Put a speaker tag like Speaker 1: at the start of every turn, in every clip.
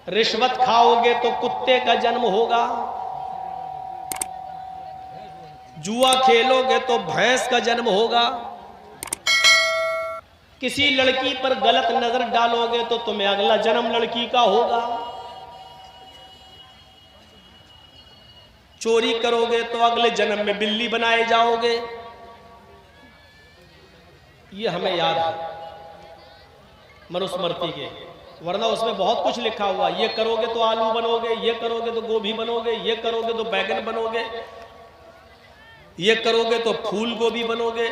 Speaker 1: रिश्वत खाओगे तो कुत्ते का जन्म होगा, जुआ खेलोगे तो भैंस का जन्म होगा, किसी लड़की पर गलत नजर डालोगे तो तुम्हें अगला जन्म लड़की का होगा, चोरी करोगे तो अगले जन्म में बिल्ली बनाए जाओगे। ये हमें याद है मनुस्मृति के, वरना उसमें बहुत कुछ लिखा हुआ। ये करोगे तो आलू बनोगे, ये करोगे तो गोभी बनोगे, ये करोगे तो बैगन बनोगे, ये करोगे तो फूल गोभी बनोगे,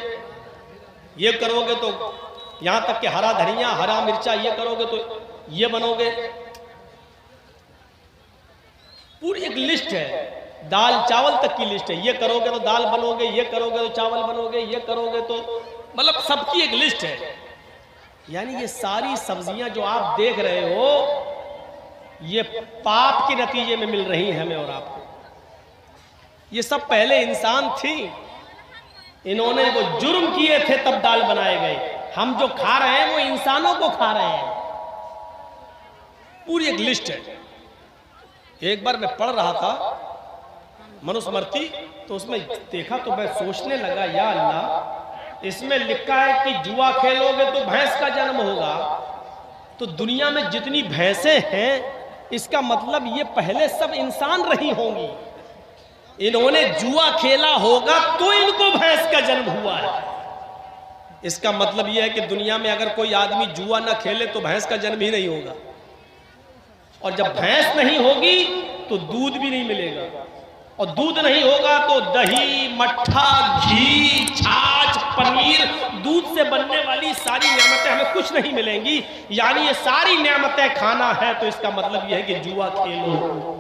Speaker 1: ये करोगे तो यहां तक कि हरा धनिया, हरा मिर्चा, ये करोगे तो ये बनोगे। पूरी एक लिस्ट है, दाल चावल तक की लिस्ट है। ये करोगे तो दाल बनोगे, ये करोगे तो चावल बनोगे, ये करोगे तो मतलब सबकी एक लिस्ट है। यानी ये सारी सब्जियां जो आप देख रहे हो ये पाप के नतीजे में मिल रही हैं हमें और आपको। ये सब पहले इंसान थी, इन्होंने वो जुर्म किए थे तब दाल बनाए गए। हम जो खा रहे हैं वो इंसानों को खा रहे हैं। पूरी एक लिस्ट है। एक बार मैं पढ़ रहा था मनुस्मृति, तो उसमें देखा तो मैं सोचने लगा, या अल्लाह, इसमें लिखा है कि जुआ खेलोगे तो भैंस का जन्म होगा। तो दुनिया में जितनी भैंसें हैं इसका मतलब ये पहले सब इंसान रही होंगी। इन्होंने जुआ खेला होगा तो इनको भैंस का जन्म हुआ है। इसका मतलब यह है कि दुनिया में अगर कोई आदमी जुआ ना खेले तो भैंस का जन्म ही नहीं होगा, और जब भैंस नहीं होगी तो दूध भी नहीं मिलेगा, और दूध नहीं होगा तो दही, मट्ठा, घी, छाछ, पनीर, दूध से बनने वाली सारी नेमतें हमें कुछ नहीं मिलेंगी। यानी ये सारी नेमतें खाना है, तो इसका मतलब यह है कि जुआ खेलो।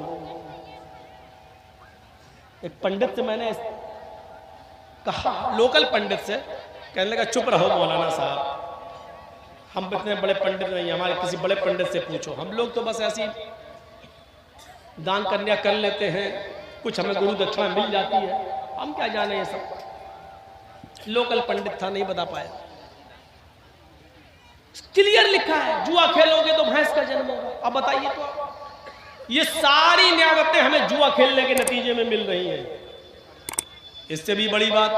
Speaker 1: एक पंडित से मैंने कहा, लोकल पंडित से, कहने लगा चुप रहो मौलाना साहब, हम इतने बड़े पंडित नहीं, हमारे किसी बड़े पंडित से पूछो। हम लोग तो बस ऐसी दान कन्या कर लेते हैं, कुछ हमें गुरु दक्षिणा मिल जाती है, हम क्या जाने ये सब। लोकल पंडित था, नहीं बता पाया। क्लियर लिखा है जुआ खेलोगे तो भैंस का जन्म होगा। अब बताइए तो ये सारी नियामतें हमें जुआ खेलने के नतीजे में मिल रही हैं। इससे भी बड़ी बात,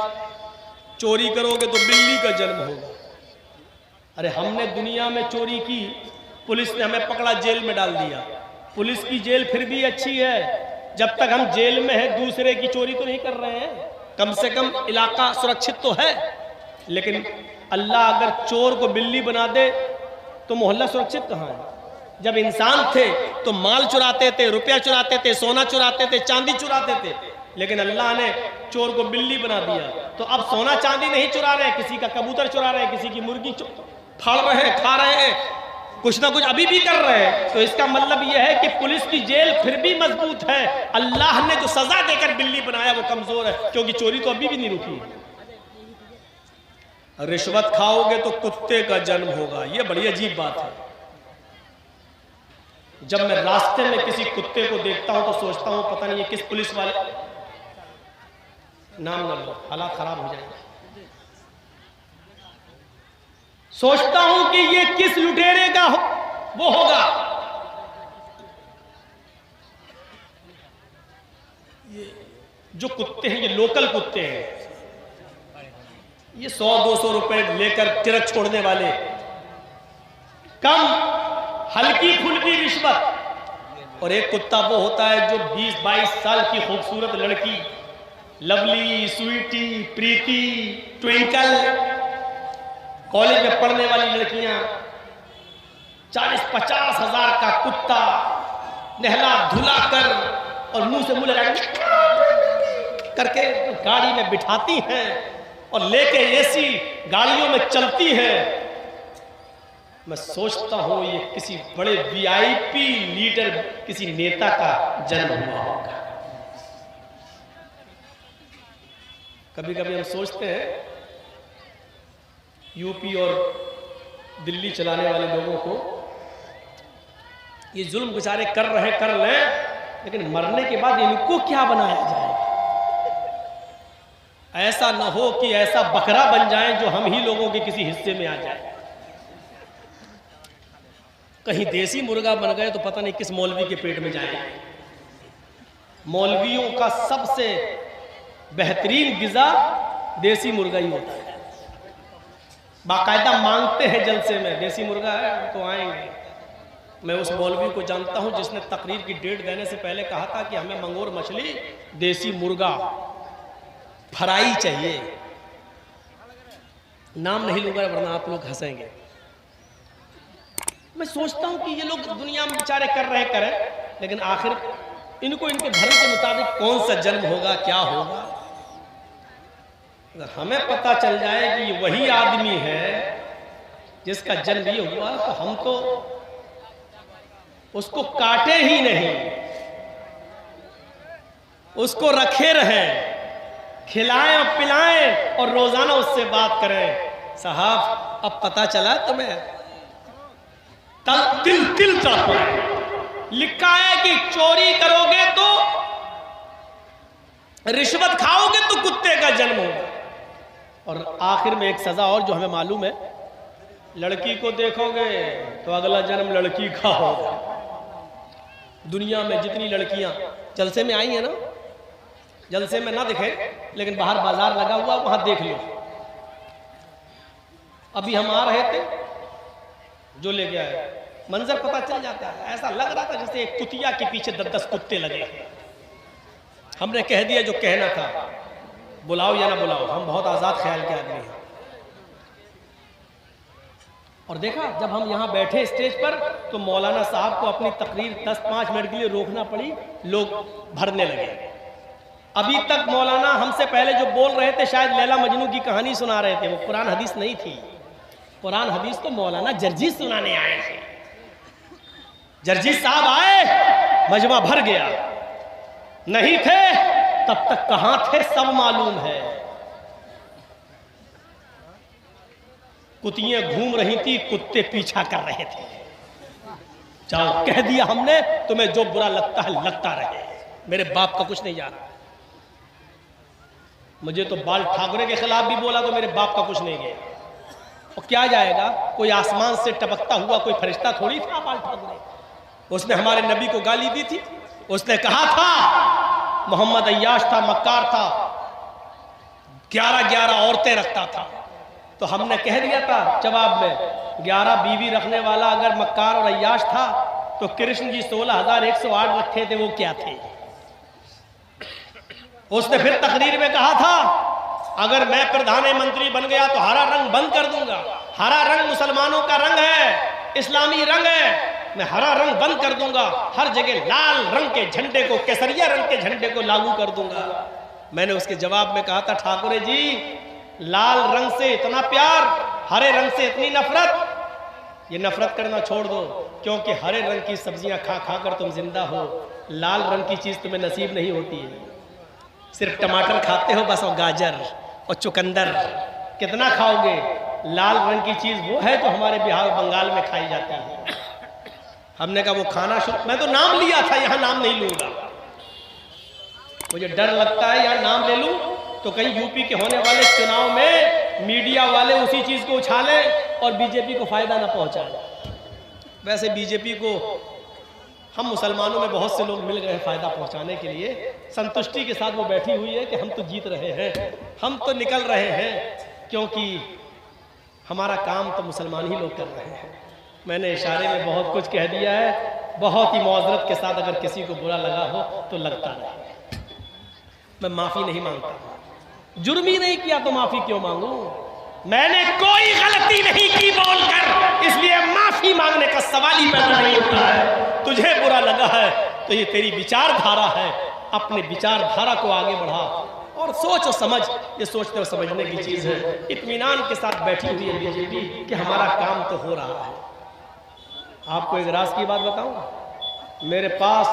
Speaker 1: चोरी करोगे तो बिल्ली का जन्म होगा। अरे हमने दुनिया में चोरी की, पुलिस ने हमें पकड़ा, जेल में डाल दिया। पुलिस की जेल फिर भी अच्छी है, जब तक हम जेल में हैं दूसरे की चोरी तो नहीं कर रहे हैं, कम से कम इलाका सुरक्षित तो है। लेकिन अल्लाह अगर चोर को बिल्ली बना दे तो मोहल्ला सुरक्षित कहाँ है? जब इंसान थे तो माल चुराते थे, रुपया चुराते थे, सोना चुराते थे, चांदी चुराते थे, लेकिन अल्लाह ने चोर को बिल्ली बना दिया। तो अब सोना चांदी नहीं चुरा रहे, किसी का कबूतर चुरा रहे हैं, किसी की मुर्गी फाड़ रहे हैं, खा रहे हैं, कुछ ना कुछ अभी भी कर रहे हैं। तो इसका मतलब यह है कि पुलिस की जेल फिर भी मजबूत है। अल्लाह ने जो सजा देकर बिल्ली बनाया वो कमजोर है, क्योंकि चोरी तो अभी भी नहीं रुकी है। रिश्वत खाओगे तो कुत्ते का जन्म होगा, ये बड़ी अजीब बात है। जब मैं रास्ते में किसी कुत्ते को देखता हूं तो सोचता हूं पता नहीं ये किस पुलिस वाले, नाम ना लो, हालात खराब हो जाएंगे। सोचता हूं कि ये किस लुटेरे का वो होगा। ये जो कुत्ते हैं, ये लोकल कुत्ते हैं, ये 100-200 रुपए लेकर तिरक छोड़ने वाले, कम हल्की फुल्की रिश्वत। और एक कुत्ता वो होता है जो 20-22 साल की खूबसूरत लड़की, लवली, स्वीटी, प्रीति, ट्विंकल, कॉलेज में पढ़ने वाली लड़कियां, 40-50 हजार का कुत्ता नहला धुला कर और मुंह से मुंह लगा करके गाड़ी में बिठाती हैं और लेके एसी गाड़ियों में चलती हैं। मैं सोचता हूं ये किसी बड़े वीआईपी लीडर, किसी नेता का जन्म हुआ होगा। कभी कभी हम सोचते हैं यूपी और दिल्ली चलाने वाले लोगों को, ये जुल्म बेचारे कर रहे कर लें, लेकिन मरने के बाद इनको क्या बनाया जाए? ऐसा न हो कि ऐसा बकरा बन जाएं जो हम ही लोगों के किसी हिस्से में आ जाए। कहीं देसी मुर्गा बन गए तो पता नहीं किस मौलवी के पेट में जाएगा। मौलवियों का सबसे बेहतरीन गिज़ा देसी मुर्गा ही होता है। बाकायदा मांगते हैं जलसे में, देसी मुर्गा है तो आएंगे। मैं उस मौलवी को जानता हूं जिसने तकरीर की डेट देने से पहले कहा था कि हमें मंगोर मछली, देसी मुर्गा, फ्राई चाहिए। नाम नहीं लूंगा वरना आप लोग हंसेंगे। मैं सोचता हूं कि ये लोग दुनिया में बेचारे कर रहे करें, लेकिन आखिर इनको इनके धर्म के मुताबिक कौन सा जन्म होगा, क्या होगा। अगर हमें पता चल जाए कि ये वही आदमी है जिसका जन्म ये हुआ, तो हम तो उसको काटे ही नहीं, उसको रखे रहें, खिलाएं पिलाएं और रोजाना उससे बात करें। साहब अब पता चला तुम्हें, तिल तिल तड़प लिखा है कि चोरी करोगे तो, रिश्वत खाओगे तो कुत्ते का जन्म होगा। और आखिर में एक सजा और जो हमें मालूम है, लड़की को देखोगे तो अगला जन्म लड़की का होगा। दुनिया में जितनी लड़कियां जलसे में आई हैं ना, जलसे में ना दिखे लेकिन बाहर बाजार लगा हुआ वहां देख लो। अभी हम आ रहे थे, जो लेके आए मंजर पता चल जाता है। ऐसा लग रहा था जैसे एक कुतिया के पीछे 10-10 कुत्ते लगे। हमने कह दिया जो कहना था, बुलाओ या ना बुलाओ, हम बहुत आजाद ख्याल के आदमी हैं। और देखा जब हम यहाँ बैठे स्टेज पर तो मौलाना साहब को अपनी तकरीर 10-5 मिनट के लिए रोकना पड़ी, लोग भरने लगे। अभी तक मौलाना हमसे पहले जो बोल रहे थे शायद लैला मजनू की कहानी सुना रहे थे, वो कुरान हदीस नहीं थी। कुरान हदीस तो मौलाना जर्जीस सुनाने आए थे। जर्जीस साहब आए, मजमा भर गया। नहीं थे तब तक कहां थे सब मालूम है। कुतियां घूम रही थी, कुत्ते पीछा कर रहे थे। जाओ कह दिया हमने, तुम्हें जो बुरा लगता है लगता रहे, मेरे बाप का कुछ नहीं जा रहा। मुझे तो बाल ठाकरे के खिलाफ भी बोला तो मेरे बाप का कुछ नहीं गया। और क्या जाएगा, कोई आसमान से टपकता हुआ कोई फरिश्ता थोड़ी था बाल ठाकरे। उसने हमारे नबी को गाली दी थी। उसने कहा था मोहम्मद अय्याश था, मक्कार था, 11-11 औरतें रखता था। तो हमने कह दिया था जवाब में, 11 बीवी रखने वाला अगर मक्कार और अय्याश था तो कृष्ण जी 16,108 रखे थे, वो क्या थे। उसने फिर तकरीर में कहा था अगर मैं प्रधानमंत्री बन गया तो हरा रंग बंद कर दूंगा। हरा रंग मुसलमानों का रंग है, इस्लामी रंग है, मैं हरा रंग बंद कर दूंगा। हर जगह लाल रंग के झंडे को, केसरिया रंग के झंडे को लागू कर दूंगा। मैंने उसके जवाब में कहा था ठाकुरे जी, लाल रंग से इतना प्यार, हरे रंग से इतनी नफरत, ये नफरत करना छोड़ दो, क्योंकि हरे रंग की सब्जियां खा खा कर तुम जिंदा हो, लाल रंग की चीज तुम्हें नसीब नहीं होती है। सिर्फ टमाटर खाते हो बस, और गाजर और चुकंदर, कितना खाओगे। लाल रंग की चीज वो है जो हमारे बिहार बंगाल में खाई जाती है। हमने कहा वो खाना शुरू, मैं तो नाम लिया था, यहां नाम नहीं लूंगा, मुझे डर लगता है यहां नाम ले लूं तो कहीं यूपी के होने वाले चुनाव में मीडिया वाले उसी चीज को उछाले और बीजेपी को फायदा ना पहुंचाए। वैसे बीजेपी को हम मुसलमानों में बहुत से लोग मिल गए फायदा पहुंचाने के लिए। संतुष्टि के साथ वो बैठी हुई है कि हम तो जीत रहे हैं, हम तो निकल रहे हैं, क्योंकि हमारा काम तो मुसलमान ही लोग कर रहे हैं। मैंने इशारे में बहुत कुछ कह दिया है, बहुत ही मौजरत के साथ अगर किसी को बुरा लगा हो तो लगता रहे। मैं माफी नहीं मांगता, जुर्म ही नहीं किया तो माफी क्यों मांगू। मैंने कोई गलती नहीं की बोलकर, इसलिए माफी मांगने का सवाल ही पैदा नहीं होता है। तुझे बुरा लगा है तो ये तेरी विचारधारा है, अपने विचारधारा को आगे बढ़ा और सोच और समझ, ये सोचने और समझने की चीज है। इत्मीनान के साथ बैठी हुई है बीजेपी कि हमारा काम तो हो रहा है। आपको एक राज की बात बताऊं, मेरे पास